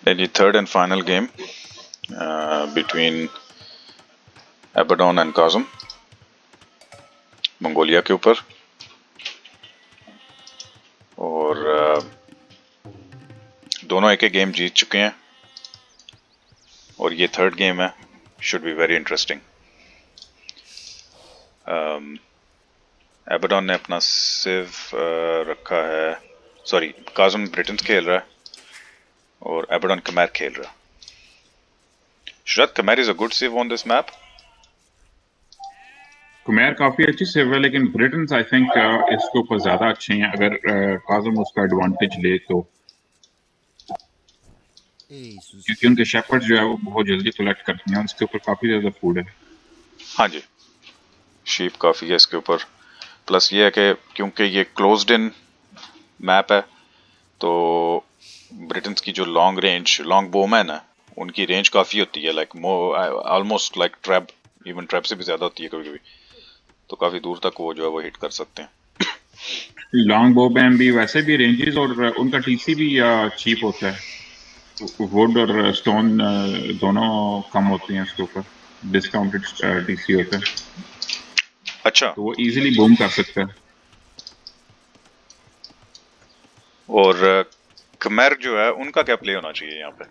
in the third and final game between Abaddon and Kazum Mongolia के ऊपर। और दोनों एक गेम जीत चुके हैं और ये थर्ड गेम है, शुड बी वेरी इंटरेस्टिंग। एबेडॉन ने अपना सिव रखा है, सॉरी काज़म ब्रिटेन खेल रहा है और एबेडॉन कमैर खेल रहा है। शायद Khmer is a good civ on this map. Khmer काफी अच्छी सिव है, लेकिन ब्रिटेन आई थिंक इसके ऊपर ज्यादा अच्छे हैं अगर काज़म उसका एडवांटेज ले तो, क्योंकि उनके शेपर्ड जो है वो बहुत जल्दी कलेक्ट करते हैं, उसके ऊपर काफी ज्यादा फूड है। हाँ जी, शीप काफ़ी है इसके ऊपर। प्लस ये है कि क्योंकि ये क्लोज्ड इन मैप है तो ब्रिटेन की जो लॉन्ग बोमैन है उनकी रेंज काफ़ी होती है, like almost like trap, even trap से भी ज़्यादा होती है कभी कभी, तो काफ़ी दूर तक वो जो है वो हिट कर सकते हैं। लॉन्ग बो बैम भी वैसे भी रेंजेस और उनका टीसी भी चीप होता है, वुड और स्टोन दोनों कम होते हैं उसके ऊपर, डिस्काउंटेड टीसी होता है, अच्छा, तो वो इजीली बूम कर सकता है। और कमैर जो है उनका क्या प्ले होना चाहिए यहाँ पे?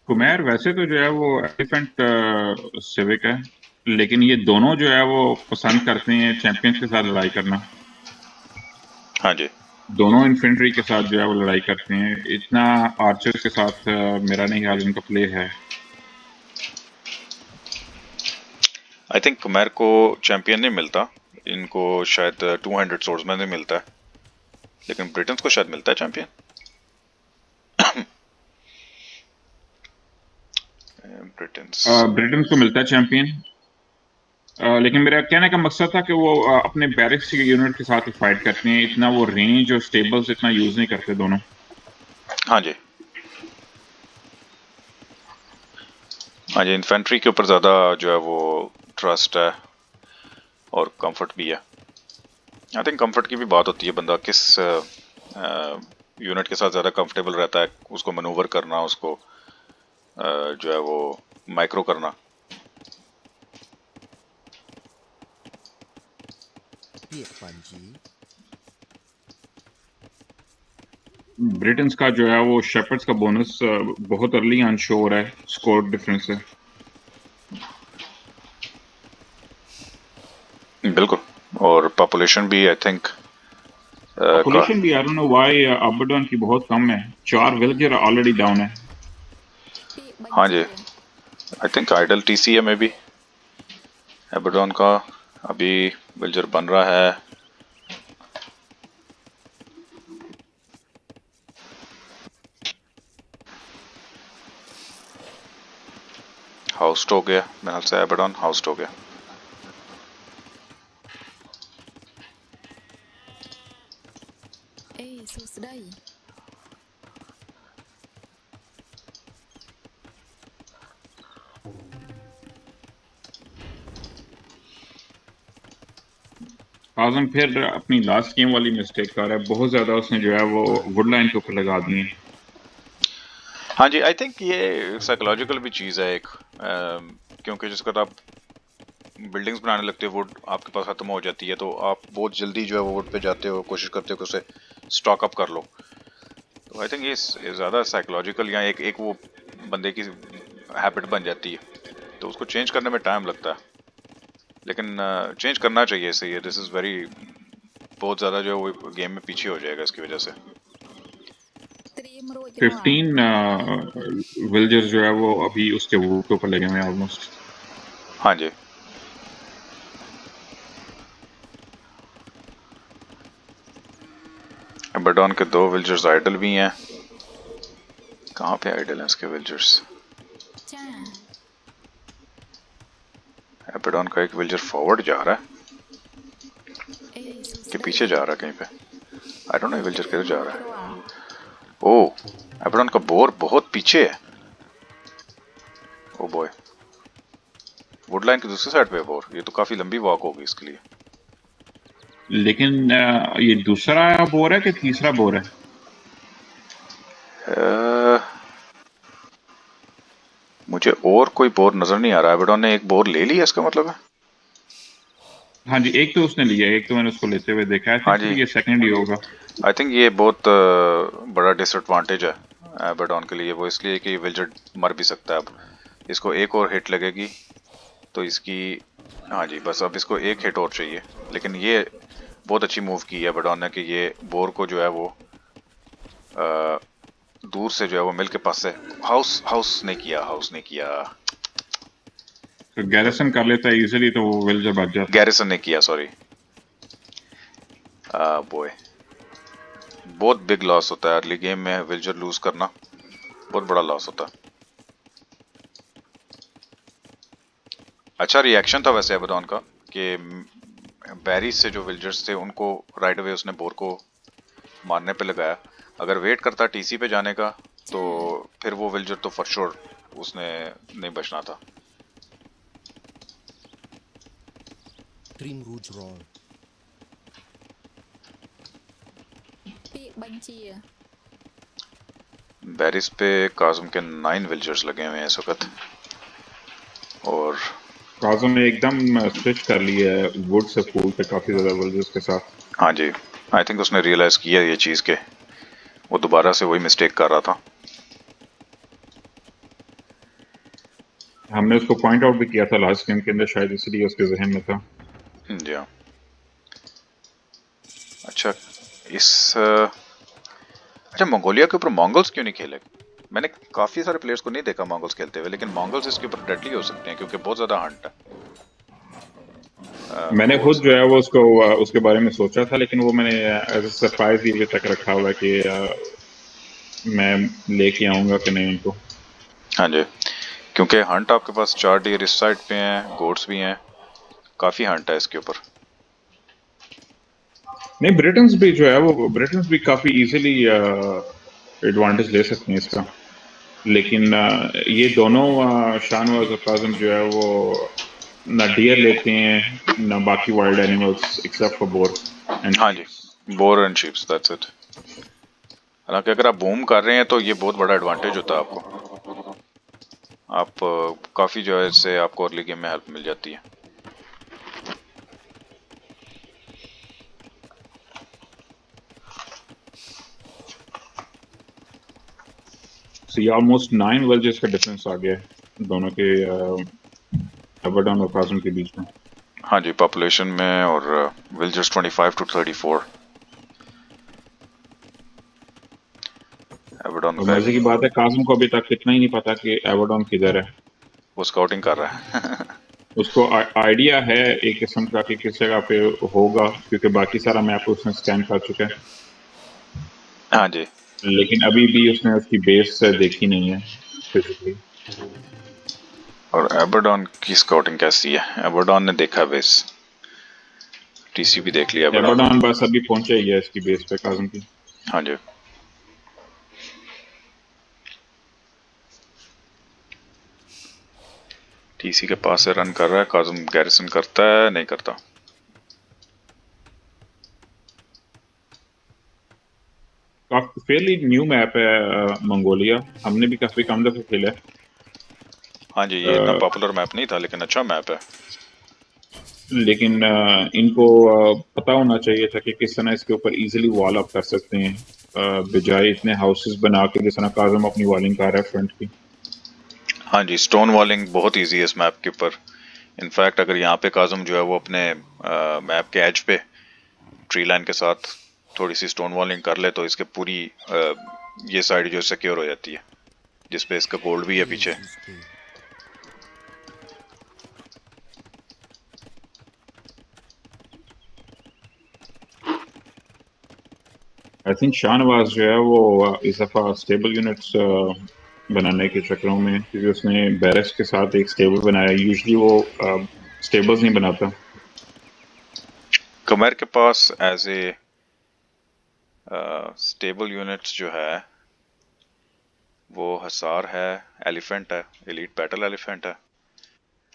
कुमैर वैसे तो जो है वो एलिफेंट सिविक है, लेकिन ये दोनों जो है वो पसंद करते हैं चैंपियंस के साथ लड़ाई करना। हाँ जी, दोनों इन्फेंट्री के साथ जो है वो लड़ाई करते हैं, इतना आर्चर्स के साथ मेरा नहीं ख्याल इनका प्ले है। आई थिंक कमैर को चैंपियन नहीं मिलता, इनको शायद 200 सोर्ड्समैन नहीं मिलता है, लेकिन ब्रिटेन को शायद मिलता है चैंपियन। ब्रिटेन को मिलता है चैंपियन, लेकिन मेरा कहने का मकसद था कि वो अपने बैरिक्स की यूनिट के साथ ही फाइट करते हैं, इतना वो रेंज और स्टेबल्स इतना यूज नहीं करते दोनों। हाँ जी, हाँ जी, इन्फेंट्री के ऊपर ज़्यादा जो है वो ट्रस्ट है और कंफर्ट भी है। आई थिंक कंफर्ट की भी बात होती है, बंदा किस यूनिट के साथ ज़्यादा कंफर्टेबल रहता है, उसको मनूवर करना, उसको जो है वो माइक्रो करना। ब्रिटेन का जो है वो शेपर्ड्स का बोनस बहुत अर्ली ऑन शो हो रहा है, स्कोर डिफरेंस है। बिल्कुल, और पॉपुलेशन भी आई थिंक पॉपुलेशन भी आई डोंट नो व्हाई अबडन की बहुत कम है, 4 विलेजर ऑलरेडी डाउन है। हाँ जी, आई थिंक आइडल टीसी है मे बी एबेडॉन का, अभी विल्जर बन रहा है। हाउस्ट हो गया मेरे ख्याल से, एबेडॉन हाउस्ट हो गया। आजम फिर अपनी लास्ट गेम वाली मिस्टेक कर रहा है, बहुत ज्यादा उसने जो है वो वुड लाइन के ऊपर लगा दिए। हाँ जी, आई थिंक ये साइकोलॉजिकल भी चीज़ है एक, क्योंकि जिस वक्त आप बिल्डिंग्स बनाने लगते हो, वुड आपके पास ख़त्म हो जाती है तो आप बहुत जल्दी जो है वो वुड पे जाते हो, कोशिश करते हो कि उसे स्टॉक अप कर लो। तो आई थिंक ये ज़्यादा साइकोलॉजिकल या एक वो बंदे की हैबिट बन जाती है, तो उसको चेंज करने में टाइम लगता है, लेकिन चेंज करना चाहिए इसे। ये दिस इज़ वेरी, बहुत ज़्यादा जो है वो गेम में पीछे हो जाएगा इसकी वजह से। 15 विलेजर्स जो है वो अभी उसके वुड के ऊपर लगे हुए हैं ऑलमोस्ट। हाँ जी, एबेडॉन के 2 विलेजर्स आइडल भी हैं। कहाँ पे आइडल हैं इसके विलेजर्स? एबेडॉन का एक विलेजर फॉरवर्ड जा रहा है कि पीछे जा रहा है कहीं पे, आई डोंट नो विलेजर किधर जा रहा है। ओह, एबेडॉन का बोर बहुत पीछे है। ओ बॉय, वुडलाइन की दूसरी साइड पे है बोर, ये तो काफी लंबी वॉक होगी इसके लिए। लेकिन ये दूसरा बोर है कि तीसरा बोर है? मुझे और कोई बोर नजर नहीं आ रहा है। एबेडॉन ने एक बोर ले लिया, इसका मतलब है। हाँ जी, एक तो उसने लिया, एक तो मैंने उसको लेते हुए देखा। आई हाँ थिंक फिर जी, ये सेकंड ही होगा। आई थिंक ये बहुत बड़ा डिसएडवांटेज है एबेडॉन के लिए। वो इसलिए कि विल्जर्ड मर भी सकता है अब। इसको एक और हिट लगेगी तो इसकी, हाँ जी, बस अब इसको एक हिट और चाहिए। लेकिन ये बहुत अच्छी मूव की है एबेडॉन ने कि ये बोर को जो है वो दूर से जो है वो मिल के पास से हाउस हाउस ने किया, हाउस ने किया, तो गैरिसन कर लेता है इजीली, तो वो विल्जर बच जाता। गैरिसन ने किया, सॉरी। बॉय, बहुत बिग लॉस होता है अर्ली गेम में विल्जर लूज करना, बहुत बड़ा लॉस होता है। अच्छा रिएक्शन था वैसे एबेडॉन का कि बैरी से जो विल्जर्स थे उनको राइट अवे उसने बोर को मारने पे लगाया। अगर वेट करता टीसी पे जाने का तो फिर वो विल्जर तो फॉर श्योर उसने नहीं बचना था। Dream Rouge Roar.ពាក្យបញ្ជា बैरिस पे काजुम के 9 विल्जर्स लगे हुए हैं इस वक्त। और काजम ने एकदम स्विच कर लिया है वुड से फूल पे काफी ज्यादा विल्जर्स के साथ। हाँ जी, आई थिंक उसने रियलाइज किया ये चीज़ के वो दोबारा से वही मिस्टेक कर रहा था। हमने उसको पॉइंट आउट भी किया था लास्ट गेम के अंदर, शायद इसलिए उसके जहन में था। जी हाँ। अच्छा, इस अच्छा मंगोलिया के ऊपर मंगोल्स क्यों नहीं खेले? मैंने काफी सारे प्लेयर्स को नहीं देखा मंगोल्स खेलते हुए, लेकिन मंगोल्स इसके ऊपर डेडली हो सकते हैं क्योंकि बहुत ज्यादा हंट है मैंने खुद गोल्स जो में। है वो उसको उसके बारे में सोचा था, लेकिन वो मैंने एज अ सरप्राइज ही अभी तक रखा हुआ है कि मैं लेके आऊंगा कि नहीं उनको। हाँ जी, क्योंकि हंट आपके पास 4 डियर इस साइड पे हैं, गोट्स भी हैं, काफी हंट है इसके ऊपर। नहीं, ब्रिटन्स भी जो है वो ब्रिटन्स भी काफी इजीली एडवांटेज ले सकते हैं इसका। लेकिन ये दोनों शाहनवाज और काजिम जो है वो ना डियर लेते हैं ना बाकी wild animals except for boar and हाँ जी, sheeps. Boar and sheeps, that's it. हालांकि अगर आप बूम कर रहे हैं तो ये बहुत बड़ा एडवांटेज होता है आपको। आप काफी जो है इससे आपको अर्ली गेम में हेल्प मिल जाती है। सो ये ऑलमोस्ट 9 विलेजेस का डिफरेंस आ गया है दोनों के एबरडन और काजिम के बीच में। हाँ जी, पॉपुलेशन में और विल्जर्स 25 to 34। एबेडॉन और का मजे की बात है, काजिम को अभी तक इतना ही नहीं पता कि एबरडन किधर है। वो स्काउटिंग कर रहा है उसको आइडिया है एक किस्म का कि किस जगह पे होगा, क्योंकि बाकी सारा मैप उसने स्कैन कर चुका है, हाँ जी, लेकिन अभी भी उसने उसकी बेस देखी नहीं है फिजिकली। और एबरडॉन की स्काउटिंग कैसी है? एबरडॉन ने देखा बेस, टीसी भी देख लिया एबरडॉन ने। एबरडॉन बस अभी पहुंचा ही है इसकी बेस पे काजिम की। हाँ जी, टीसी के पास से रन कर रहा है, काजुम गैरिसन करता है नहीं करता। काफी फेयरली न्यू मैप है मंगोलिया, हमने भी काफी कम दफे खेला है। हाँ जी, ये इतना पॉपुलर मैप नहीं था लेकिन अच्छा मैप है। लेकिन इनको पता होना चाहिए था कि किस तरह इसके ऊपर इजीली वॉल अप कर सकते हैं, बजाय इतने हाउसेस बना के जिस तरह काजम अपनी वॉलिंग कर रहा है फ्रंट की। हाँ जी, स्टोन वॉलिंग बहुत इजी है इस मैप के ऊपर। इनफैक्ट अगर यहाँ पे काजुम जो है वो अपने मैप के एज पे ट्री लाइन के साथ थोड़ी सी स्टोन वॉलिंग कर ले तो इसके पूरी ये साइड जो सिक्योर हो जाती है, जिसपे इसका गोल्ड भी है Hail पीछे। to stay. I think Shahnawaz जो है वो इस दफा स्टेबल यूनिट्स बनाने के चक्करों में, क्योंकि उसने बैरक्स के साथ एक स्टेबल बनाया। यूजुअली वो स्टेबल्स नहीं बनाता। कमर के पास एज ए स्टेबल यूनिट्स जो है वो हसार है, एलिफेंट है, एलीट बैटल एलिफेंट है।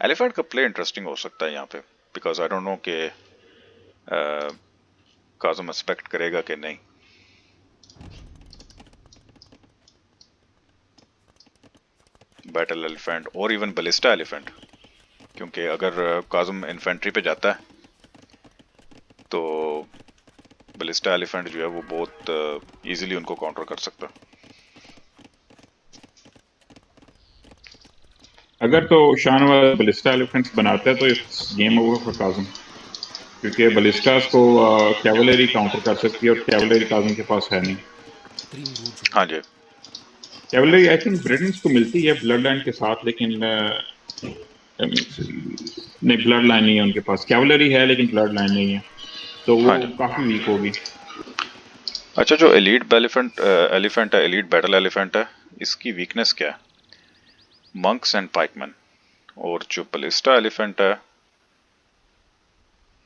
एलिफेंट का प्ले इंटरेस्टिंग हो सकता है यहाँ पे, बिकॉज आई डोंट नो कि काजुम एक्सपेक्ट करेगा कि नहीं। बैटल एलिफेंट और इवन बलिस्टा एलिफेंट, क्योंकि अगर काज़म इन्फेंट्री पे जाता है तो बलिस्टा एलिफेंट जो है वो बहुत इजीली उनको काउंटर कर सकता है। अगर तो शाहनवाज बलिस्टा एलिफेंट्स बनाता है तो इट्स गेम ओवर फॉर काज़म, क्योंकि बलिस्टास को कैवलरी काउंटर कर सकती है और कैवलरी काज़म के पास है नहीं। Trim Rouge हाँ Road. जी, कैवलरी आई थिंक ब्रिटेन्स को मिलती है ब्लड लाइन के साथ, लेकिन नहीं, ब्लड लाइन नहीं है उनके पास। कैवलरी है लेकिन ब्लड लाइन नहीं है, तो वो हाँ जी। काफी वीक होगी। अच्छा, जो एलीट एलिफेंट है, एलीट बैटल एलिफेंट है, इसकी वीकनेस क्या है? Monks and pikemen. और जो बलिस्टा एलिफेंट है,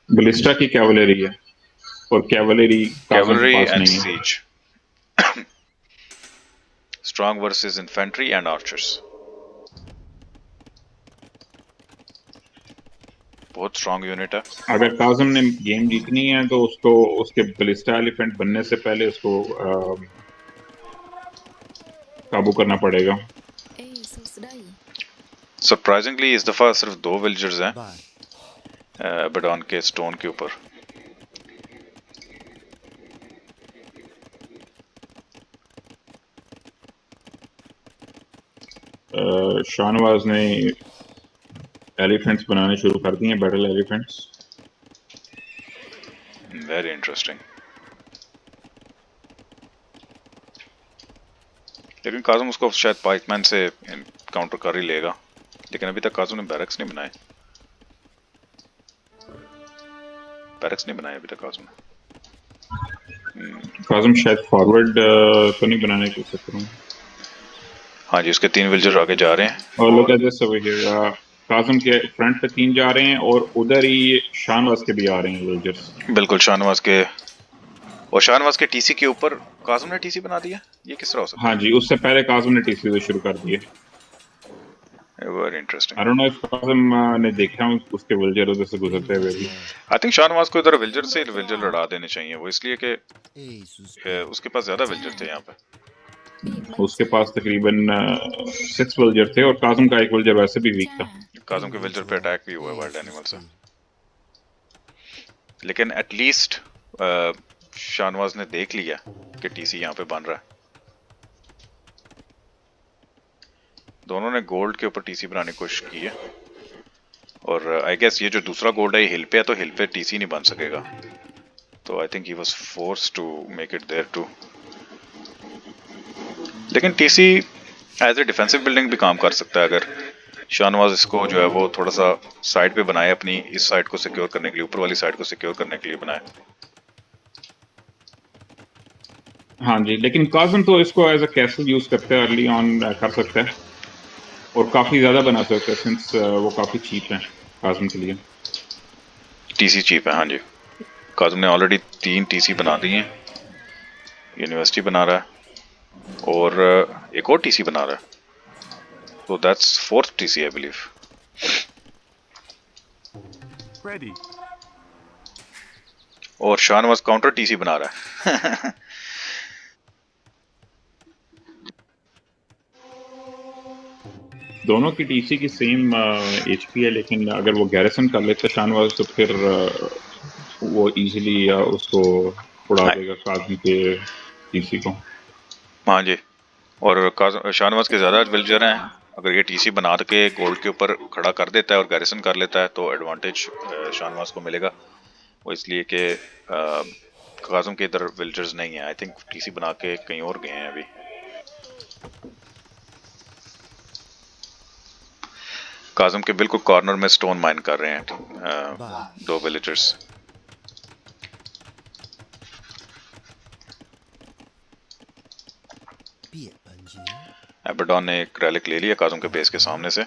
बलिस्टा की कैवलरी है और कैवलरी काज़म के कैवलरी पास एंड नहीं है। Siege, strong versus infantry and archers. बहुत स्ट्रॉन्ग यूनिट है। अगर काज़म ने गेम जीतनी है तो उसको उसके बलिस्टा एलिफेंट बनने से पहले उसको काबू करना पड़ेगा। Ê, sao đây? सरप्राइजिंगली इस दफा सिर्फ 2 विल्जर्स हैं Bye. एबेडॉन के स्टोन के ऊपर। शाहनवाज ने एलिफेंट्स बनाने शुरू कर दिए, बैटल एलिफेंट्स। Very interesting. लेकिन काज़म उसको शायद पाइकमैन से काउंटर कर ही लेगा, लेकिन अभी तक काज़म ने बैरक्स नहीं बनाए। बैरक्स नहीं बनाए अभी तक काज़म ने। काज़म शायद फॉरवर्ड तो नहीं बनाने की चक्कर में। हाँ जी, उसके 3 विल्जर आगे जा रहे हैं। और look at this over here, Kazam के फ्रंट पे 3 जा रहे हैं और उधर ही शाहनवाज के भी आ रहे हैं विल्जर्स। बिल्कुल, शाहनवाज के, और शाहनवाज के टीसी के ऊपर काज़म ने टीसी बना दिया। ये किस तरह हो सकता हाँ जी, उससे पहले काज़म ने टीसी से शुरू कर दिए। है? Very interesting. I don't know if Kazam ने देखा उसके विल्जर उधर से Trim गुजरते हुए Rouge भी। Road. आई थिंक शाहनवाज को इधर विल्जर से विल्जर लड़ा देने चाहिए, वो इसलिए कि Ê, suspeito. उसके पास ज्यादा विल्जर थे यहाँ पे। Việc bánh उसके chia. पास तकरीबन 6 विल्जर थे और काज़म का एक विल्जर वैसे भी वीक Cha. था। काज़म Trim के Rouge विल्जर पे Road. अटैक भी हुआ है Ê, वाइल्ड एनिमल से, suspeito. लेकिन एटलीस्ट शाहनवाज ने देख लिया कि टीसी यहाँ पे बन रहा है। दोनों ने गोल्ड के ऊपर टीसी बनाने की कोशिश की है, और आई गेस ये जो दूसरा गोल्ड है हिल पे है, तो हिल पे टीसी नहीं बन सकेगा, तो I think he was forced to make it there too. लेकिन TC as a defensive building भी काम कर सकता है, अगर शाहनवाज इसको जो है वो थोड़ा सा साइड पे बनाए, अपनी इस साइड को सिक्योर करने के लिए, ऊपर वाली साइड को सिक्योर करने के लिए बनाए। हाँ जी, लेकिन काज़म तो इसको एज अ कैसल यूज करते हैं, अर्ली ऑन कर सकता है और काफी ज्यादा बना सकता है, सिंस वो काफी चीप है काज़म के लिए। टीसी चीप है, हाँ जी। काज़म ने ऑलरेडी 3 टीसी बना दिए हैं, यूनिवर्सिटी बना रहा है और एक और टीसी बना रहा है, तो that's 4th TC I believe. Ready. और शाहनवाज काउंटर टीसी बना रहा है। दोनों की टीसी की सेम एचपी है, लेकिन अगर वो गैरिसन कर लेते शाहनवाज तो फिर वो इजीली उसको उड़ा देगा काज़म के टीसी को। हाँ जी, और शाहनवाज के ज्यादा विल्जर हैं, अगर ये टीसी बना के गोल्ड के ऊपर खड़ा कर देता है और गैरिसन कर लेता है तो एडवांटेज शाहनवाज को मिलेगा। वो इसलिए कि काज़म के इधर विल्जर्स नहीं है, आई थिंक टीसी बना के कहीं और गए हैं अभी। काज़म के बिल्कुल कॉर्नर में स्टोन माइन कर रहे हैं 2 विलेजर्स। Piet banjir. एबेडॉन ने एक रेलिक ले लिया काज़म के बेस के सामने से।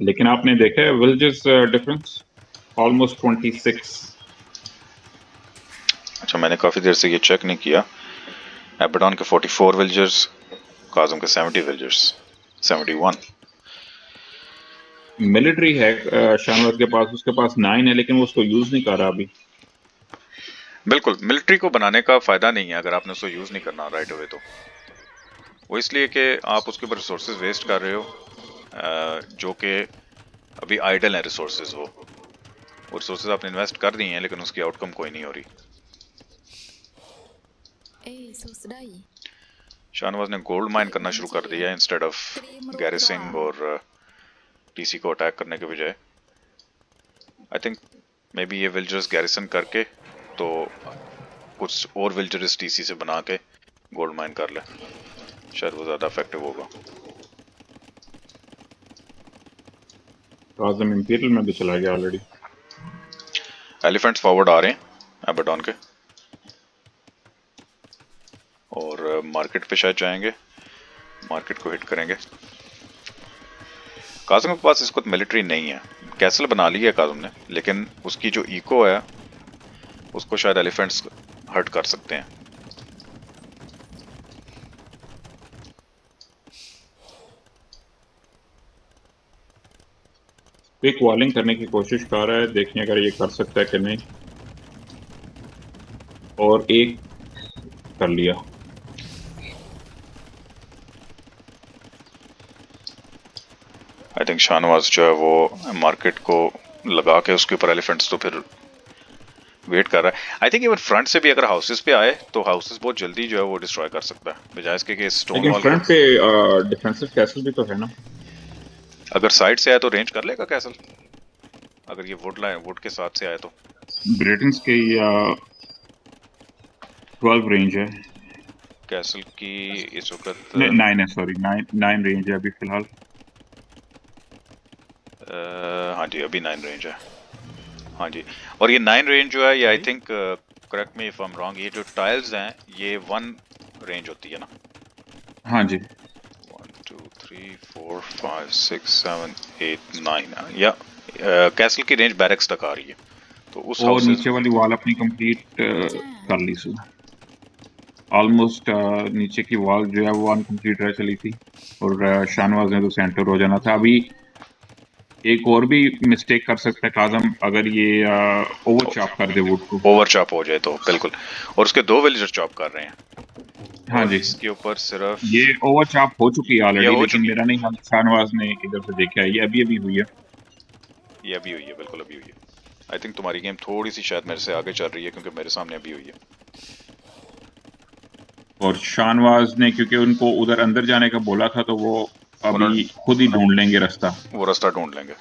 लेकिन आपने देखा है विल्जर्स डिफरेंस ऑलमोस्ट 26। अच्छा, मैंने काफ़ी देर से ये चेक नहीं किया। एबेडॉन के 44 विल्जर्स, काज़म के 70 विल्जर्स, 71। मिलिट्री है शाहनवाज के पास, उसके पास 9 है लेकिन वो उसको यूज नहीं कर रहा अभी। बिल्कुल, मिलिट्री को बनाने का फायदा नहीं है अगर आपने उसको यूज नहीं करना राइट अवे तो। वो इसलिए कि आप उसके ऊपर रिसोर्सेज वेस्ट कर रहे हो, जो कि अभी आइडल है रिसोर्सेज। वो रिसोर्सेज आपने इन्वेस्ट कर दी हैं लेकिन उसकी आउटकम कोई नहीं हो रही। Ê, सो सदाई शाहनवाज ने गोल्ड माइन करना शुरू कर दिया इंस्टेड ऑफ เตรียมรูป गैरिसिंग और टीसी को अटैक करने के बजाय। आई थिंक मे बी ये विल्जर्स गैरिसन करके तो कुछ और विल्जर्स टीसी से बना के गोल्ड माइन कर ले, शायद वो ज़्यादा इफेक्टिव होगा। काज़म इंपीरियल में भी चला गया ऑलरेडी। एलिफेंट्स फॉरवर्ड आ रहे हैं एबेडॉन के, और मार्केट पे शायद जाएंगे, मार्केट को हिट करेंगे। काज़म के पास इस वक्त मिलिट्री नहीं है, कैसल बना ली है काज़म ने, लेकिन उसकी जो इको है उसको शायद एलिफेंट्स हर्ट कर सकते हैं। एक वॉलिंग करने की कोशिश कर रहा है, देखिए अगर ये कर सकता है कि नहीं। और एक कर लिया। आई थिंक शाहनवाज जो है वो मार्केट को लगा के उसके ऊपर एलिफेंट्स तो फिर वेट कर रहा है। आई थिंक इवन फ्रंट से भी अगर हाउसेस पे आए तो हाउसेस बहुत जल्दी जो है वो डिस्ट्रॉय कर सकता है, बजाय इसके कि स्टोन लेकिन वॉल फ्रंट पे डिफेंसिव कैसल भी तो है ना। अगर साइड से आए तो रेंज कर लेगा कैसल, अगर ये वुड के साथ से आए तो। ब्रिटेन्स के 12 रेंज है। कैसल की इस वक्त 9 है, सॉरी 9 रेंज है अभी फिलहाल। हाँ जी अभी 9 रेंज है। हाँ जी, और ये 9 रेंज जो है ये I think, correct me if I am wrong, ये जो टाइल्स हैं ये 1 रेंज होती है ना। हाँ जी 1 2 3 4 5 6 7 8 9 या कैसल की रेंज बैरक्स तक आ रही है, तो उस और हाउसेस नीचे वाली वॉल अपनी कंप्लीट कर ली सो ऑलमोस्ट। नीचे की वॉल जो है वो अनकम्प्लीट रह चली थी, और शाहनवाज ने तो सेंटर हो जाना था। अभी एक और भी मिस्टेक कर सकता है काज़म, अगर ये ओवर चॉप कर दे वुड को। ओवर चॉप हो जाए तो बिल्कुल, और उसके 2 विलेजर चॉप कर रहे हैं। हाँ और जी, इसके ऊपर सिर्फ ये ओवर चॉप हो चुकी है ये ऑलरेडी, हो लेकिन चुकी मेरा नहीं ख्याल शाहनवाज ने इधर से देखा है। ये अभी अभी हुई है। ये अभी हुई है, बिल्कुल अभी हुई है। आई थिंक तुम्हारी गेम थोड़ी सी शायद मेरे से आगे चल रही है क्योंकि मेरे सामने अभी हुई है। और शाहनवाज ने क्योंकि उनको उधर अंदर जाने का बोला था तो वो अभी खुद ही ढूंढ लेंगे रास्ता। वो रास्ता ढूंढ लेंगे,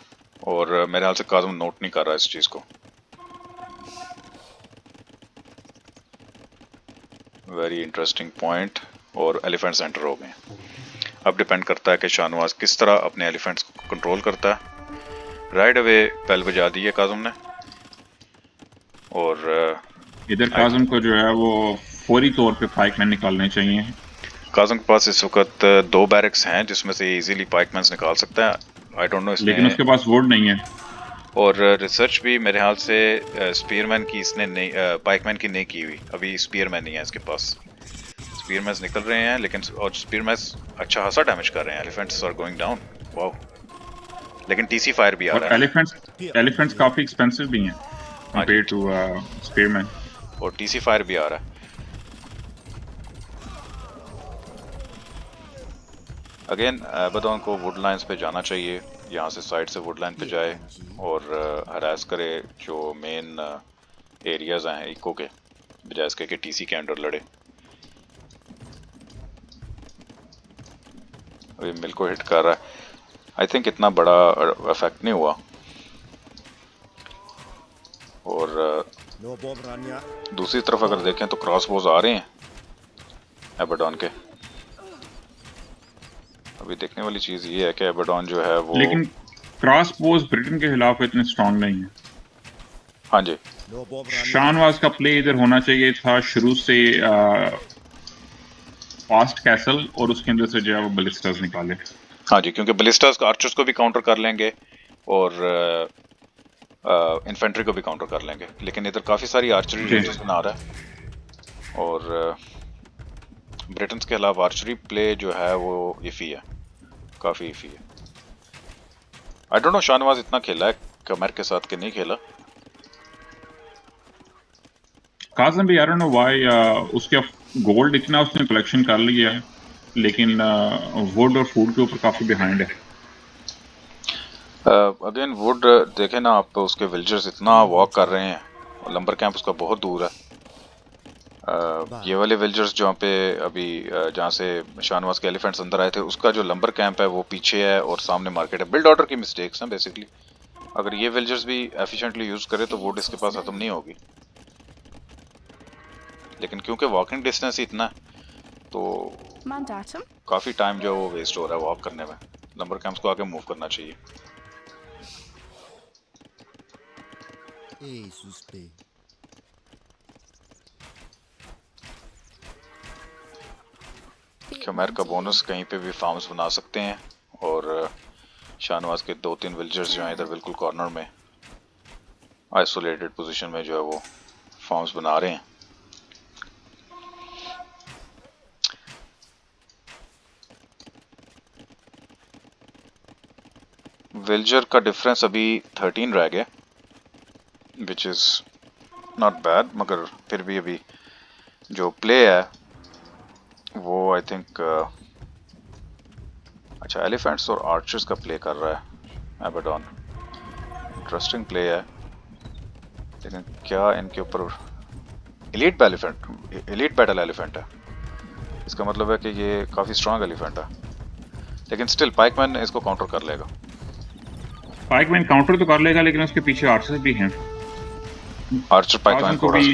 और मेरे ख्याल से काज़म नोट नहीं कर रहा इस चीज़ को। वेरी इंटरेस्टिंग पॉइंट, और एलिफेंट्स एंटर हो गए। अब डिपेंड करता है कि शाहनवाज किस तरह अपने एलिफेंट्स को कंट्रोल करता है। राइट अवे बेल बजा दी है काज़म ने, और इधर काज़म को जो है वो फौरी तौर पे पाइकमैन निकालने चाहिए। काज़म के पास इस वक्त 2 बैरक्स हैं जिसमें से इजीली पाइकमैन निकाल सकता है। आई डोंट नो इसने, लेकिन उसके पास वुड नहीं है। और रिसर्च भी मेरे ख्याल से स्पीयरमैन की इसने नहीं, पाइकमैन की नहीं की हुई। अभी स्पीयरमैन नहीं है इसके पास। स्पीयरमैन निकल रहे हैं लेकिन, और स्पीयरमैन अच्छा खासा डैमेज कर रहे हैं। Elephants are going down, wow. लेकिन टीसी फायर भी आ और रहा है ना। एलिफेंट्स काफी एक्सपेंसिव भी हैं कंपेयर टू स्पीयरमैन। और टीसी फायर भी आ रहा है। अगेन एबेडॉन को वुड लाइन्स पे जाना चाहिए, यहाँ से साइड से वुड लाइन पे जाए और हरास करे जो मेन एरियाज हैं इको के, बजाय इसके कि टीसी के अंडर लड़े। अभी मिल को हिट कर रहा है। आई थिंक इतना बड़ा इफेक्ट नहीं हुआ, और दूसरी तरफ अगर देखें तो क्रॉस बोज आ रहे हैं एबेडॉन के। अभी देखने वाली चीज ये है कि एबेडॉन जो है वो, लेकिन क्रॉस बोज ब्रिटेन के खिलाफ इतने स्ट्रांग नहीं है। हाँ जी शाहनवाज का प्ले इधर होना चाहिए था शुरू से, फास्ट कैसल और उसके अंदर से जो है वो बलिस्टर्स निकाले। हाँ जी, क्योंकि बलिस्टर्स आर्चर्स को भी काउंटर कर लेंगे और इन्फेंट्री को भी काउंटर कर लेंगे। लेकिन इधर काफ़ी सारी आर्चरी रेंजेस बना रहा है, और ब्रिटेन के खिलाफ आर्चरी प्ले जो है वो इफ़ी है, काफ़ी इफ़ी है। आई डोंट नो शाहनवाज इतना खेला है कमर के साथ कि नहीं खेला। काज़म भी आई डोंट नो व्हाई उसके गोल्ड इतना उसने कलेक्शन कर लिया है, लेकिन वुड और फूड के ऊपर काफ़ी बिहाइंड है। अगेन वुड देखें ना आप, उसके विलेजर्स इतना वॉक कर रहे हैं और लंबर कैंप उसका बहुत दूर है। ये वाले विलेजर्स जहाँ पे अभी जहाँ से शाहनवाज के एलिफेंट्स अंदर आए थे, उसका जो लंबर कैंप है वो पीछे है और सामने मार्केट है। बिल्ड ऑर्डर की मिस्टेक्स हैं बेसिकली। अगर ये विलेजर्स भी एफिशिएंटली यूज करे तो वुड इसके पास खत्म नहीं होगी, लेकिन क्योंकि वॉकिंग डिस्टेंस ही इतना है तो Mandatum. काफी टाइम जो है वो वेस्ट हो रहा है वॉक करने में। लंबर कैंप्स को आगे मूव करना चाहिए। Ei suspe. क्योमेर का बोनस कहीं पे भी फार्म्स बना सकते हैं और शाहनवाज के 2-3 विलेजर्स जो हैं इधर बिल्कुल कॉर्नर में आइसोलेटेड पोजीशन में जो है वो फार्म्स बना रहे हैं। विलेजर का डिफरेंस अभी 13 रह गया, विच इज नॉट बैड, मगर फिर भी अभी जो प्ले है वो आई थिंक अच्छा एलिफेंट्स और आर्चर्स का प्ले कर रहा है एबेडॉन। इंटरेस्टिंग प्ले है, लेकिन क्या इनके ऊपर एलीट बैटल एलिफेंट है, इसका मतलब है कि ये काफ़ी स्ट्रांग एलिफेंट है, लेकिन स्टिल पाइकमैन इसको काउंटर कर लेगा। पाइकमैन काउंटर तो कर लेगा, लेकिन उसके पीछे आर्चर्स भी हैं। आर्चर पाइकमैन काज़म को भी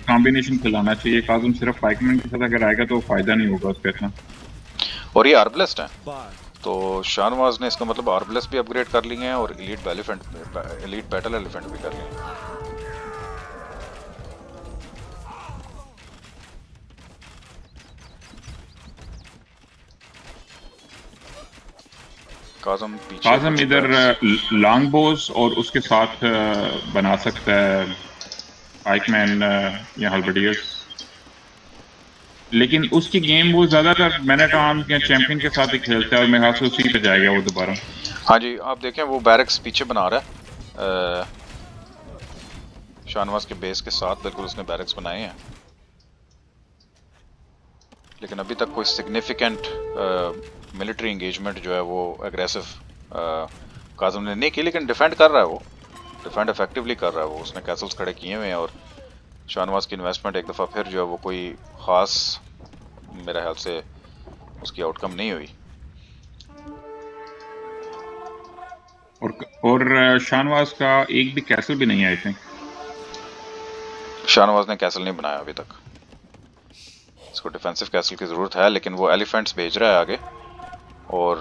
कॉम्बिनेशन खिलाना चाहिए। काज़म सिर्फ पाइकमैन के साथ अगर आएगा तो फायदा नहीं होगा उसका इतना। और ये आर्बलेस्ट है, तो शाहनवाज ने इसका मतलब आर्बलेस्ट भी अपग्रेड कर लिए हैं और एलीट बैटल एलिफेंट भी कर लिए हैं। काज़म इधर लॉन्ग बोस और उसके साथ बना सकता है पाइकमैन या हल्बर्डियर्स, लेकिन उसकी गेम वो ज़्यादातर मैंने कहा चैंपियन के साथ ही खेलता है और मेरे ख्याल से उसी पे जाएगा वो दोबारा। हाँ जी, आप देखें वो बैरक्स पीछे बना रहा है शाहनवाज के बेस के साथ, बिल्कुल उसने बैरक्स बनाए हैं, लेकिन अभी तक कोई सिग्निफिकेंट मिलिट्री एंगेजमेंट जो है वो एग्रेसिव काज़म ने नहीं की, लेकिन डिफेंड कर रहा है, वो डिफेंड इफेक्टिवली कर रहा है। वो उसने कैसल्स खड़े किए हुए हैं और शाहनवाज की इन्वेस्टमेंट एक दफ़ा फिर जो है वो कोई ख़ास मेरे ख्याल से उसकी आउटकम नहीं हुई। और शाहनवाज का एक भी कैसल भी नहीं है आई थिंक। शाहनवाज ने कैसल नहीं बनाया अभी तक, इसको डिफेंसिव कैसल की ज़रूरत है, लेकिन वो एलिफेंट्स भेज रहा है आगे और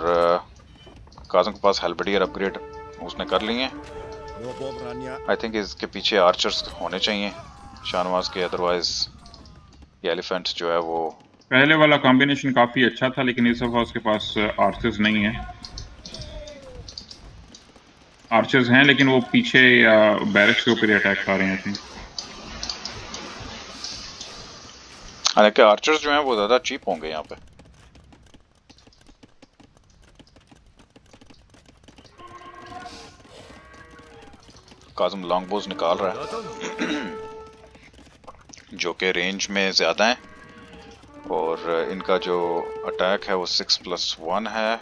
काज़म के पास हेल्बर्डियर अपग्रेड उसने कर लिए हैं। आई थिंक इसके पीछे आर्चर्स होने चाहिए शाहनवाज के, अदरवाइज ये एलिफेंट्स जो है वो। पहले वाला कॉम्बिनेशन काफ़ी अच्छा था, लेकिन इस दफ़ा उसके पास आर्चर्स नहीं है। आर्चर्स हैं लेकिन वो पीछे बैरक्स के ऊपर अटैक कर रहे हैं आई थिंक। हालांकि आर्चर्स जो हैं वो ज़्यादा चीप होंगे यहाँ पे। काज़म लॉन्ग बोज निकाल रहा है जो कि रेंज में ज़्यादा है और इनका जो अटैक है वो 6+1 है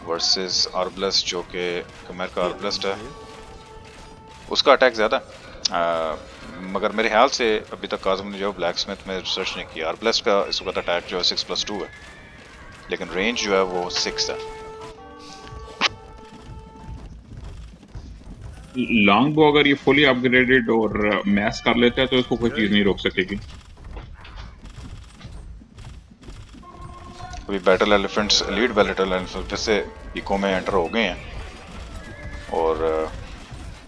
वर्सेस आर्बलेस्ट जो कि कमर का आर्बलेस्ट है, उसका अटैक ज़्यादा मगर मेरे ख्याल से अभी तक काज़म ने जो ब्लैक स्मिथ में रिसर्च नहीं किया। आर्बलेस्ट का इस वक्त अटैक जो है 6+2 है, लेकिन रेंज जो है वो 6 है। लॉन्ग बो अगर ये फुली अपग्रेडेड और मैस कर लेता है तो इसको कोई चीज़ नहीं रोक सकेगी। अभी battle elephants elite battle elephants फिर से इको में एंटर हो गए हैं और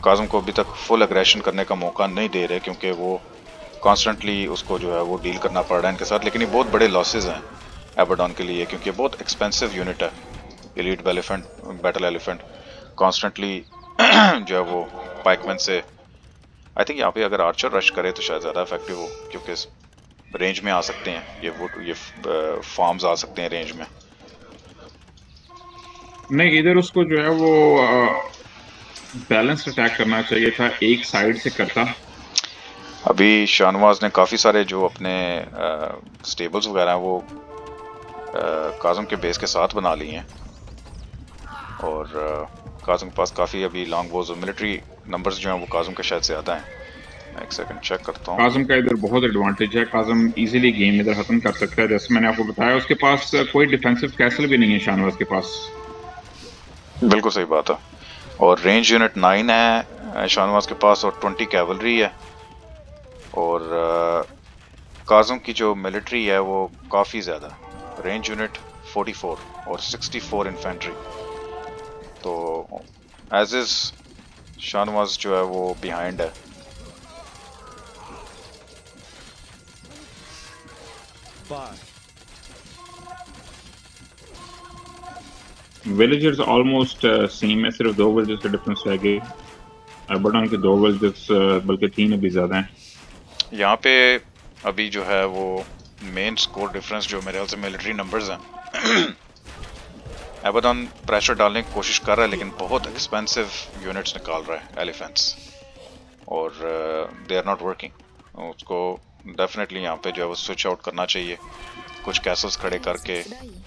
काज़म को अभी तक फुल एग्रेशन करने का मौका नहीं दे रहे, क्योंकि वो कॉन्स्टेंटली उसको जो है वो डील करना पड़ रहा है इनके साथ। लेकिन ये बहुत बड़े लॉसेस हैं एबेडॉन के लिए, क्योंकि बहुत एक्सपेंसिव यूनिट है एलीट बैटल एलिफेंट। कॉन्स्टेंटली जो है वो पाइकमैन से आई थिंक यहाँ पे अगर आर्चर रश करे तो शायद ज़्यादा इफेक्टिव हो, क्योंकि रेंज में आ सकते हैं ये फार्म्स आ सकते हैं रेंज में। नहीं, इधर उसको जो है वो बैलेंस अटैक करना चाहिए था, एक साइड से करता। अभी शाहनवाज ने काफ़ी सारे जो अपने स्टेबल्स वगैरह हैं वो काज़म के बेस के साथ बना ली हैं और काज़म के पास काफ़ी अभी लॉन्ग बोज और मिलिट्री नंबर्स जो हैं वो काज़म के शायद ज़्यादा हैं। मैं एक सेकंड चेक करता हूँ। काजम का इधर बहुत एडवांटेज है, काजम इजीली गेम इधर खत्म कर सकता है। जैसे मैंने आपको बताया, उसके पास कोई डिफेंसिव कैसल भी नहीं है शाहनवाज के पास। बिल्कुल सही बात है। और रेंज यूनिट 9 है शाहनवाज के पास और 20 कैवलरी है और काज़म की जो मिलिट्री है वो काफ़ी ज़्यादा, रेंज यूनिट 44 और 64 इन्फेंट्री। तो एज इज शाहनवाज जो है वो बिहाइंड है। विलेजर्स ऑलमोस्ट सेम है, सिर्फ 2 विलेजर्स का डिफरेंस रह गए। एबरडन के 2 विलेजर्स बल्कि 3 अभी ज्यादा हैं। यहाँ पे अभी जो है वो मेन स्कोर डिफरेंस जो मेरे ख्याल से मिलिट्री नंबर्स हैं एबेडन प्रेशर डालने की कोशिश कर रहा है लेकिन बहुत एक्सपेंसिव यूनिट्स निकाल रहा है एलिफेंट्स और दे आर नॉट वर्किंग। उसको डेफिनेटली यहाँ पे जो है वो स्विच आउट करना चाहिए, कुछ कैसल्स खड़े करके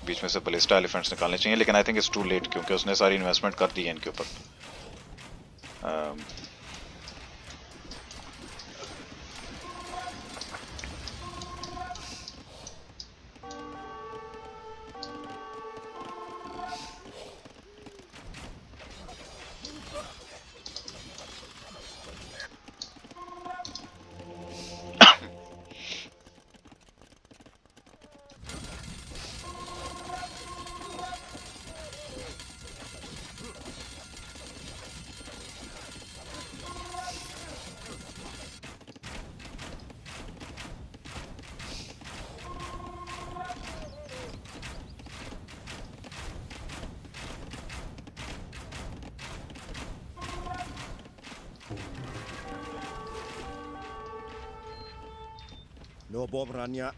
बीच में से बलिस्टा एलिफेंट्स निकालने चाहिए, लेकिन I think it's too late क्योंकि उसने सारी इन्वेस्टमेंट कर दी है इनके ऊपर। No bom rania.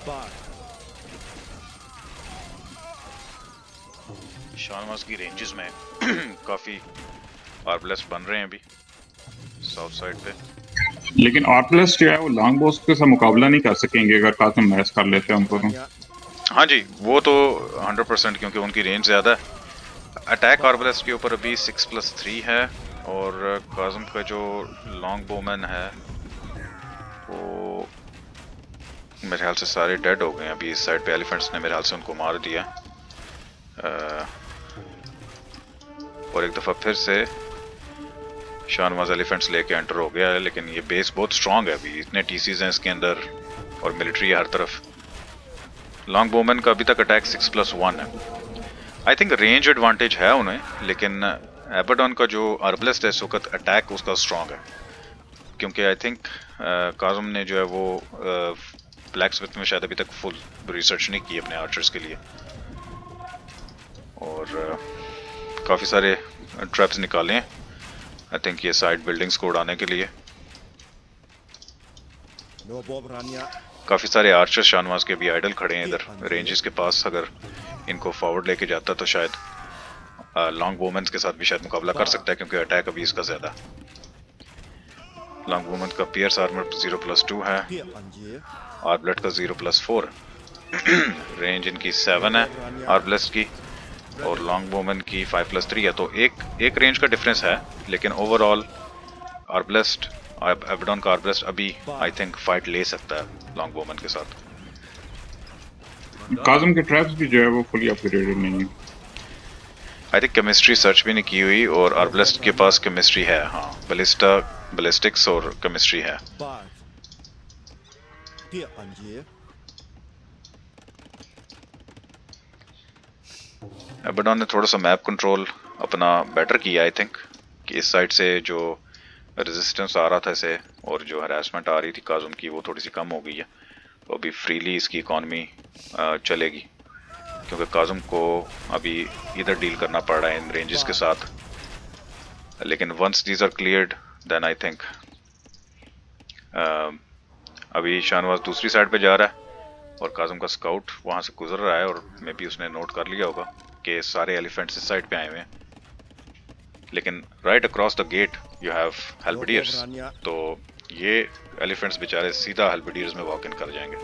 Bar. Shahnawaz की रेंजेस में काफी आर्बलेस बन रहे हैं अभी साउथ साइड पे, लेकिन आर्टलेस जो है वो लॉन्ग बोस के साथ मुकाबला नहीं कर सकेंगे अगर काजम मैच कर लेते हैं उनको। तो हाँ जी वो तो 100% क्योंकि उनकी रेंज ज़्यादा है। अटैक आर्बलेस के ऊपर अभी 6+3 है और काज़म का जो लॉन्ग बोमैन है वो मेरे ख्याल से सारे डेड हो गए हैं अभी। इस साइड पे एलिफेंट्स ने मेरे ख्याल से उनको मार दिया और एक दफ़ा फिर से शाहनवाज एलिफेंट्स लेके एंटर हो गया है, लेकिन ये बेस बहुत स्ट्रांग है अभी, इतने टीसीज हैं इसके अंदर और मिलिट्री है हर तरफ। लॉन्ग बोमैन का अभी तक अटैक 6+1 है। आई थिंक रेंज एडवांटेज है उन्हें, लेकिन एबेडन का जो आर्बलेस्ट है इस वक्त अटैक उसका स्ट्रांग है क्योंकि आई थिंक काज़म ने जो है वो ब्लैक स्मिथ में शायद अभी तक फुल रिसर्च नहीं की अपने आर्चर्स के लिए और काफ़ी सारे ट्रैप्स निकाले हैं आई थिंक ये साइड बिल्डिंग्स को उड़ाने के लिए। No bom rania. काफ़ी सारे आर्चर्स शाहनवाज के भी आइडल खड़े हैं इधर रेंजेस के पास, अगर इनको फॉरवर्ड लेके जाता तो शायद लॉन्ग वोमेंस के साथ भी शायद मुकाबला कर सकता है क्योंकि अटैक अभी इसका ज़्यादा। लॉन्ग वोमेंस का पियर्स आर्मर 0+2 है, Pia anjir. आर्बलेट का 0+4 रेंज इनकी 7 है आर्बलेस्ट की और लॉन्ग वोमेन की 5+3 है। तो एक रेंज का डिफरेंस है, लेकिन ओवरऑल आर्बलेस्ट एबेडन का आर्बलेस्ट अभी आई थिंक फाइट ले सकता है लॉन्ग वोमेन के साथ। काजम के ट्रैप्स भी जो है वो फुली अपग्रेडेड नहीं है। आई थिंक केमिस्ट्री सर्च भी नहीं की हुई और आर्बलेस्ट के पास केमिस्ट्री है, हाँ बैलिस्टिक्स और केमिस्ट्री है। Bar. Pia anjir. एबेडन ने थोड़ा सा मैप कंट्रोल अपना बेटर किया आई थिंक कि इस साइड से जो रेजिस्टेंस आ रहा था इसे और जो हरासमेंट आ रही थी काज़म की वो थोड़ी सी कम हो गई है, तो अभी फ्रीली इसकी इकॉनमी चलेगी क्योंकि काज़म को अभी इधर डील करना पड़ रहा है इन रेंजेस के साथ। लेकिन once these are cleared then I think अभी शाहनवाज दूसरी साइड पे जा रहा है और काज़म का स्काउट वहाँ से गुजर रहा है और मे बी उसने नोट कर लिया होगा कि सारे एलिफेंट्स इस साइड पे आए हुए हैं, लेकिन right across the get you have Robo हेल्बडियर्स, Brania. तो ये एलिफेंट्स बेचारे सीधा हेल्बडियर्स में वॉक इन कर जाएंगे।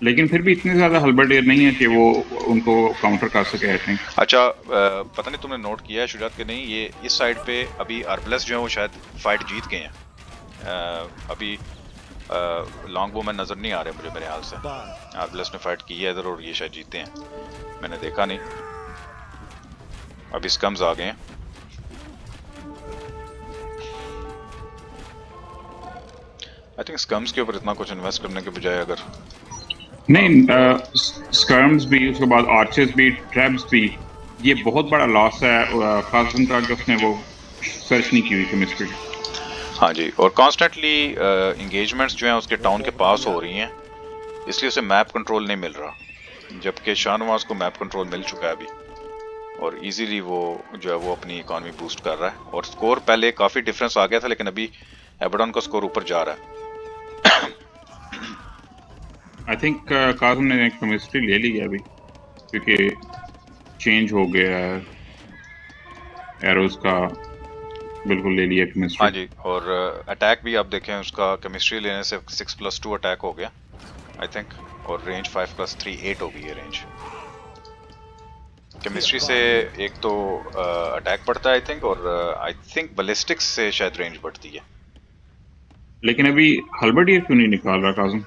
लेकिन फिर भी इतने ज्यादा हल्बर्डियर नहीं है कि वो उनको काउंटर कर सके आई थिंक। अच्छा पता नहीं तुमने नोट किया है शुजात के नहीं, ये इस साइड पे अभी आर्बलेस जो है वो शायद फाइट जीत गए हैं। अभी लॉन्ग बो में नजर नहीं आ रहे मुझे, मेरे हाल से Bad. आर्बलेस ने फाइट की है इधर और ये शायद जीते हैं, मैंने देखा नहीं। अभी स्कम्स आ गए हैं। आई थिंक स्कम्स के ऊपर इतना कुछ इन्वेस्ट करने के बजाय अगर नहीं, स्कर्म्स भी, उसके बाद आर्चर्स भी, ट्रैप्स भी, ये बहुत बड़ा लॉस है काज़म का कि उसने वो सर्च नहीं की हुई केमिस्ट्री। हाँ जी, और कॉन्स्टेंटली इंगेजमेंट्स जो हैं उसके टाउन के पास हो रही हैं, इसलिए उसे मैप कंट्रोल नहीं मिल रहा, जबकि शाहनवाज को मैप कंट्रोल मिल चुका है अभी और इजीली वो जो है वो अपनी इकॉनमी बूस्ट कर रहा है। और स्कोर पहले काफ़ी डिफरेंस आ गया था, लेकिन अभी एबडॉन का स्कोर ऊपर जा रहा है। आई थिंक काज़म ने केमिस्ट्री ले ली है अभी, क्योंकि चेंज हो गया है एरोज का, बिल्कुल ले लिया हाँ केमिस्ट्री। जी, और अटैक भी आप देखें उसका केमिस्ट्री लेने से 6+2 अटैक हो गया आई थिंक, और रेंज 5+3 8 हो गई है रेंज। केमिस्ट्री से एक तो अटैक बढ़ता है आई थिंक, और आई थिंक बैलिस्टिक्स से शायद रेंज बढ़ती है। लेकिन अभी हल्बर्डियर क्यों नहीं निकाल रहा काज़म?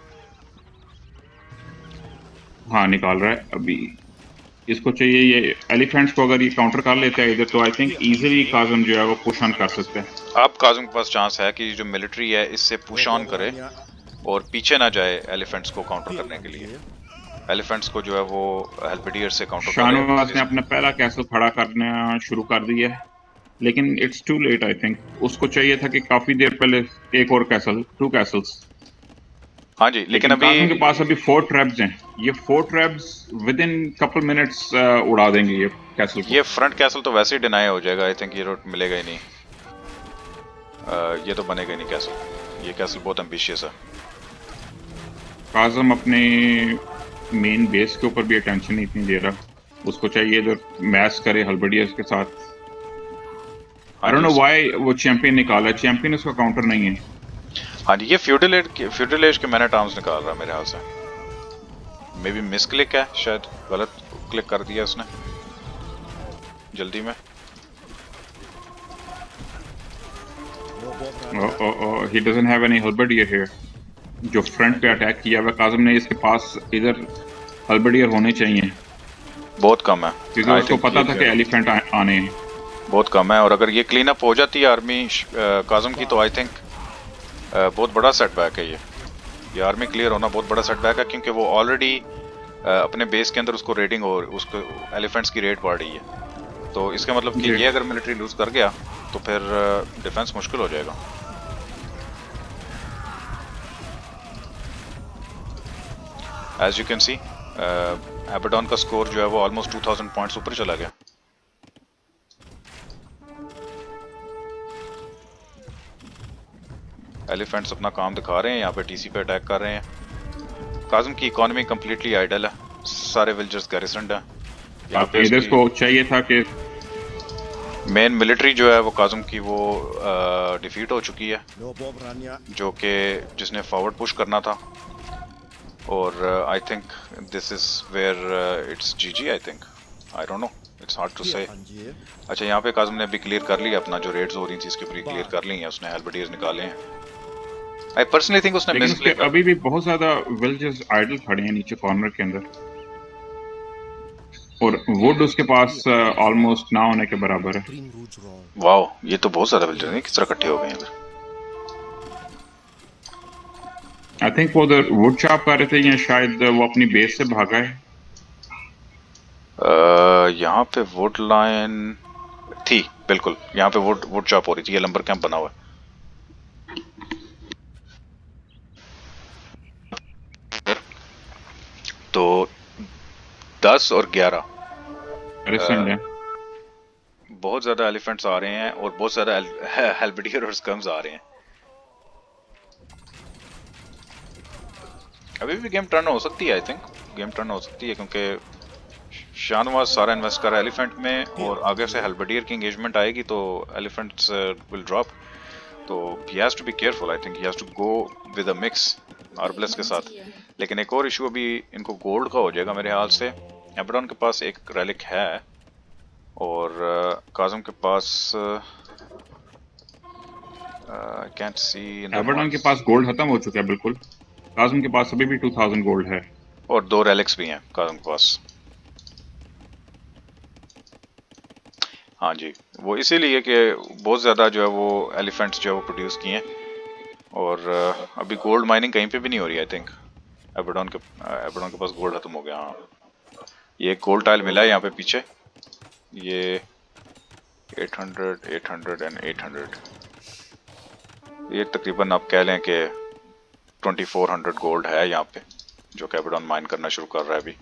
हाँ निकाल रहा है अभी। इसको चाहिए ये एलिफेंट्स को, अगर ये काउंटर कर लेता है इधर तो आई थिंक इजीली काज़म जो है वो पुश ऑन कर सकता है। अब काज़म के पास चांस है कि जो मिलिट्री है इससे पुश ऑन Robo करे Brania. और पीछे ना जाए एलिफेंट्स को काउंटर Kill करने के लिए। Angie. एलिफेंट्स को जो है वो हेल्बडियर से काउंटर शाहनवाज ने करे। अपना पहला कैसल खड़ा करना शुरू कर दिया है, लेकिन it's too late I think. उसको चाहिए था कि काफी देर पहले एक और कैसल, 2 कैसल्स। हाँ जी, लेकिन लेकिन अभी काज़म के पास अभी 4 ट्रैप्स हैं, ये 4 traps with in couple minutes उड़ा देंगे ये कैसल को। ये फ्रंट कैसल तो वैसे ही डिनाई हो जाएगा आई थिंक, ये रोड मिलेगा ही नहीं। ये तो बनेगा ही नहीं कैसल, ये कैसल बहुत एम्बिशियस है। काज़म अपने मेन बेस के ऊपर भी अटेंशन नहीं इतनी दे रहा, उसको चाहिए जो मैच करे हल्बडियर्स के साथ। आई हाँ डोंट जी, नो व्हाई वो चैंपियन निकाला, चैंपियन उसका काउंटर नहीं है। हाँ जी, ये फ्यूडल एज के मैन एट आर्म्स निकाल रहा है मेरे हाल से। मे बी मिस क्लिक है, शायद गलत क्लिक कर दिया उसने जल्दी में। Robo Brania. He doesn't have any halberdier here. जो फ्रंट पे अटैक किया हुआ काज़म ने, इसके पास इधर हल्बडियर होने चाहिए, बहुत कम है क्योंकि आई उसको थिंक, पता था कि एलिफेंट आने हैं। बहुत कम है। और अगर ये क्लीन अप हो जाती है आर्मी काज़म की तो आई थिंक बहुत बड़ा सेटबैक है ये आर्मी क्लियर होना बहुत बड़ा सेटबैक है, क्योंकि वो ऑलरेडी अपने बेस के अंदर उसको रेडिंग और उसको एलिफेंट्स की रेड पड़ रही है। तो इसका मतलब कि जी। ये अगर मिलिट्री लूज कर गया तो फिर डिफेंस मुश्किल हो जाएगा। एज यू कैन सी एबडॉन का स्कोर जो है वो ऑलमोस्ट 2000 पॉइंट्स ऊपर चला गया। एलिफेंट्स अपना काम दिखा रहे हैं, यहाँ पे टीसी पे अटैक कर रहे हैं। काज़म की इकोनॉमी कम्प्लीटली आइडल है, सारे विलेजर्स गैरिसन्ड हैं यहाँ पे। इधर को चाहिए था कि मेन मिलिट्री जो है वो काज़म की वो डिफीट हो चुकी है, Robo Brania. जो कि जिसने फॉरवर्ड पुश करना था। और I think this is where it's GG I think, I don't know, it's hard to Kill से। Angie. अच्छा, यहाँ पे काज़म ने अभी क्लियर कर लिया अपना जो रेड्स हो रही थी इसके ऊपर क्लियर कर ली है उसने, हेल्बडियर्स निकाले हैं। आई पर्सनली थिंक उसने लेकिन मिस उसके क्लिक अभी भी बहुत ज्यादा विलेजर्स आइडल खड़े हैं नीचे कॉर्नर के अंदर, और वुड उसके पास ऑलमोस्ट ना होने के बराबर है। Green Rouge Roll. वाओ, ये तो बहुत ज़्यादा विलेजर नहीं, किस तरह इकट्ठे हो गए हैं इधर। आई थिंक वो उधर वुड चॉप कर रहे थे, या शायद वो अपनी बेस से भागा है। यहाँ पे वुड लाइन थी, बिल्कुल यहाँ पे वुड चॉप हो रही थी, ये लंबर कैंप बना हुआ है। तो 10 और 11 रिसेंट है। बहुत ज़्यादा एलिफेंट्स आ रहे हैं और बहुत ज़्यादा हेल्बडियर और स्कम्स आ रहे हैं। अभी भी गेम टर्न हो सकती है, आई थिंक गेम टर्न हो सकती है क्योंकि शाहनवाज सारा इन्वेस्ट कर रहा है एलिफेंट में और आगे से हेल्बडियर की एंगेजमेंट आएगी तो एलिफेंट्स विल ड्रॉप, तो he has to be careful, I think he has to go with a mix arbalest के साथ। लेकिन एक और इशू अभी इनको गोल्ड का हो जाएगा मेरे ख्याल से। एबडॉन के पास एक रेलिक है और काजम के पास कैंट सी इन द एबरडन के पास गोल्ड खत्म हो चुका है बिल्कुल। काज़म के पास अभी भी 2000 गोल्ड है और 2 रेलिक्स भी हैं काजम के पास। हाँ जी, वो इसीलिए कि बहुत ज़्यादा जो है वो एलिफेंट्स जो है वो प्रोड्यूस किए हैं और अभी गोल्ड माइनिंग कहीं पे भी नहीं हो रही, आई थिंक एबरडॉन के पास गोल्ड खत्म हो गया। हाँ, ये एक गोल्ड टाइल मिला है यहाँ पे पीछे, ये 800 800 एंड 800, ये तकरीबन आप कह लें कि 2400 गोल्ड है यहाँ पे जो कि एबरडॉन माइन करना शुरू कर रहा है अभी।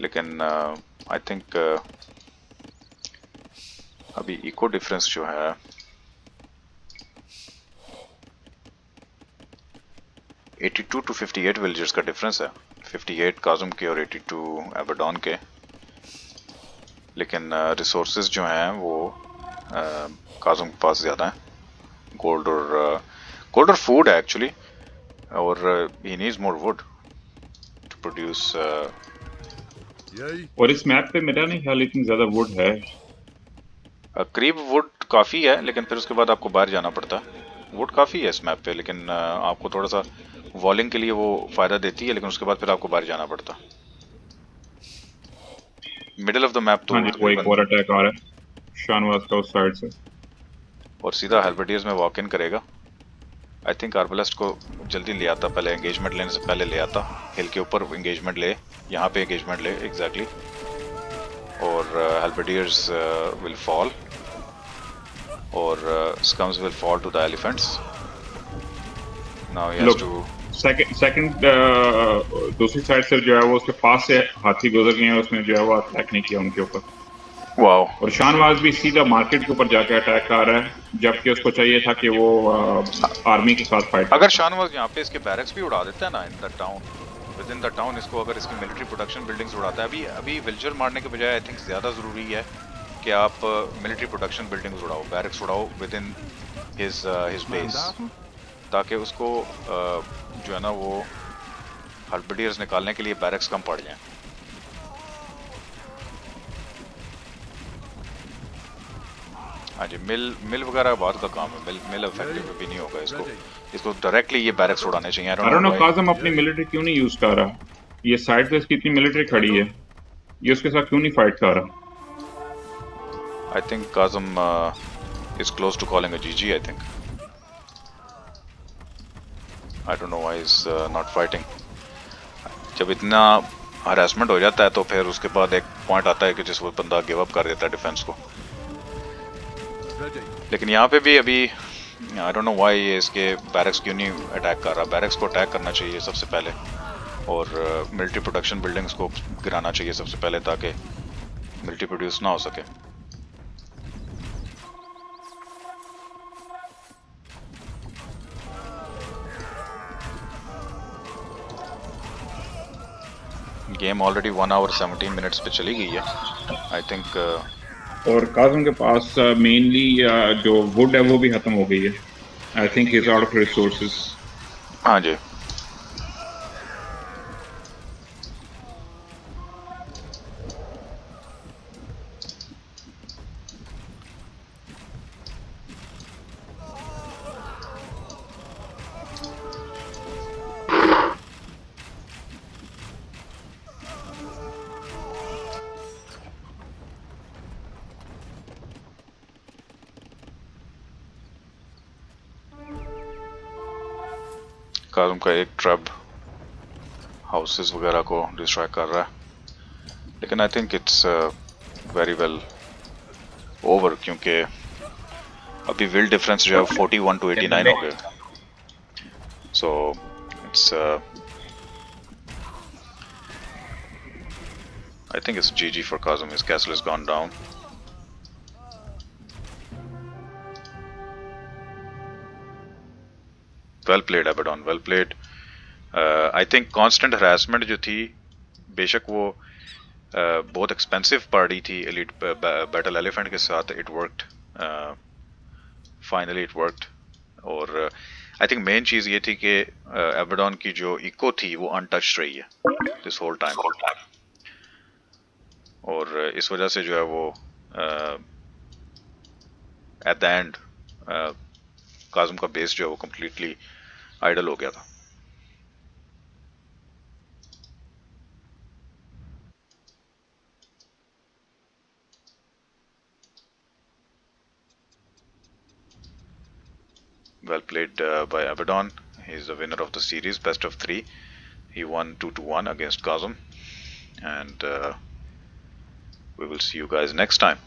लेकिन आई थिंक अभी इको डिफरेंस जो है (82 to 58 विलेजर्स का डिफरेंस है, 58 काजुम के और 82 एबरडॉन के। लेकिन रिसोर्सेज जो हैं वो काजुम के पास ज़्यादा हैं, गोल्ड और फूड है एक्चुअली, और he needs more wood to produce. और इस मैप पे मेरा नहीं ख्याल इतनी ज्यादा वुड है। करीब वुड काफ़ी है लेकिन फिर उसके बाद आपको बाहर जाना पड़ता है। वुड काफ़ी है इस मैप पे लेकिन आपको थोड़ा सा वॉलिंग के लिए वो फ़ायदा देती है, लेकिन उसके बाद फिर आपको बाहर जाना पड़ता। मिडिल ऑफ द मैप तो हाँ जी, वो एक और अटैक आ रहा है शाहनवाज का उस साइड से और सीधा हेल्बर्डियर्स में वॉक इन करेगा। आई थिंक आर्बलेस्ट को जल्दी ले आता, पहले एंगेजमेंट लेने से पहले ले आता, हिल के ऊपर एंगेजमेंट ले, यहाँ पे एंगेजमेंट ले एग्जैक्टली, और हेल्बर्डियर्स विल फॉल और skirms will fall to the elephants. Now he has to second दूसरी साइड से जो है वो उसके पास से हाथी गुजर गए हैं, उसने जो है वो अटैक नहीं किया उनके ऊपर। वाओ। और शाहनवाज भी सीधा मार्केट के ऊपर जाके अटैक कर रहा है जबकि उसको चाहिए था कि वो आर्मी के साथ फाइट। अगर शाहनवाज यहाँ पे इसके बैरक्स भी उड़ा देता है ना in the town, with in the town, इसको अगर इसकी मिलिट्री प्रोडक्शन बिल्डिंग्स उड़ाता है, अभी विल्चर मारने के बजाय आई थिंक ज़्यादा ज़रूरी है कि आप मिलिट्री प्रोडक्शन बिल्डिंग्स उड़ाओ, बैरक्स उड़ाओ विद इन हिज बेस, ताकि उसको जो है ना वो हेल्बर्डियर्स निकालने के लिए बैरक्स कम पड़ जाएं। हाँ जी, मिल वगैरह बाद का काम है, मिल इफेक्टिव भी नहीं होगा इसको डायरेक्टली ये बैरक्स उड़ाने चाहिए। आई डोंट नो काज़म अपनी मिलिट्री क्यों नहीं यूज कर रहा, ये साइड पे इसकी इतनी मिलिट्री खड़ी है, ये उसके साथ क्यों नहीं फाइट कर रहा। I think Kazam is close to calling a GG, I think, I don't know why is not fighting. जब इतना हरासमेंट हो जाता है तो फिर उसके बाद एक पॉइंट आता है कि जिस वो बंदा गिव अप कर देता है डिफेंस को। लेकिन यहाँ पे भी अभी आई डोंट नो व्हाई ये इसके बैरक्स क्यों नहीं अटैक कर रहा। बैरक्स को अटैक करना चाहिए सबसे पहले और मिलिट्री प्रोडक्शन बिल्डिंग्स को गिराना चाहिए सबसे पहले ताकि मिलिट्री प्रोड्यूस ना हो सके। गेम ऑलरेडी 1 hour 17 minutes पे चली गई है आई थिंक। और काज़म के पास मेनली जो वुड है वो भी खत्म हो गई है। आई think he is out of resources. हाँ जी, काज़म का एक ट्रब हाउसेस वगैरह को डिस्ट्रॉय कर रहा है, लेकिन I think it's very well over क्योंकि अभी विल डिफरेंस जो है 41 to 89 हो गया। So it's I think it's GG for Kazum. His castle has gone down. Well played, Abaddon. Well played. I think constant harassment जो थी, बेशक वो बहुत एक्सपेंसिव पड़ी थी एलिट बैटल एलिफेंट के साथ, it worked, finally it worked. और आई थिंक मेन चीज़ ये थी कि एबेडॉन की जो इको थी वो अनटच्ड रही है दिस होल टाइम, और इस वजह से जो है वो एट द एंड काज़म का बेस जो है वो कम्प्लीटली आइडल हो गया था। Well played by Abaddon. He's the winner of the series, best of 3. He won 2-1 against Kazum, and we will see you guys next time.